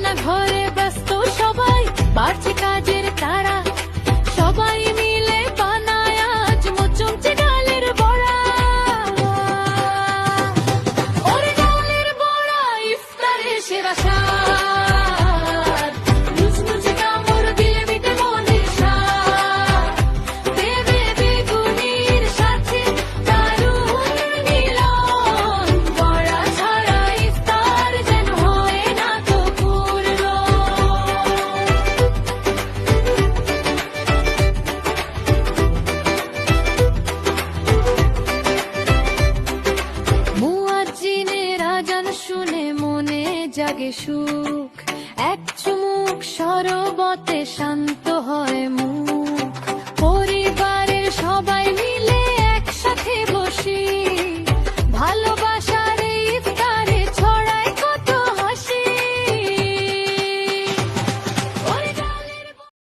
রান্না ঘরে ব্যস্ত সবাই, বাড়ছে কাজের তারা, সবাই মিলে বানায় আজ মুচমচে ডালের বড়া। ওরে ডালের বড়া ইফতারে সেরা স্বাদ, মুচমুচে কামড় দিলে মিটে মনের স্বাদ, দেবে বেগুনির সাথে দারুণ মিলন, বড়া ছাড়া ইফতার যেন হয় না তো পূর্ণ। মুয়াজ্জিনের আজান শুনে মনে জাগে সুখ, এক চুমুক শরবতে শান্ত হয় মুখ।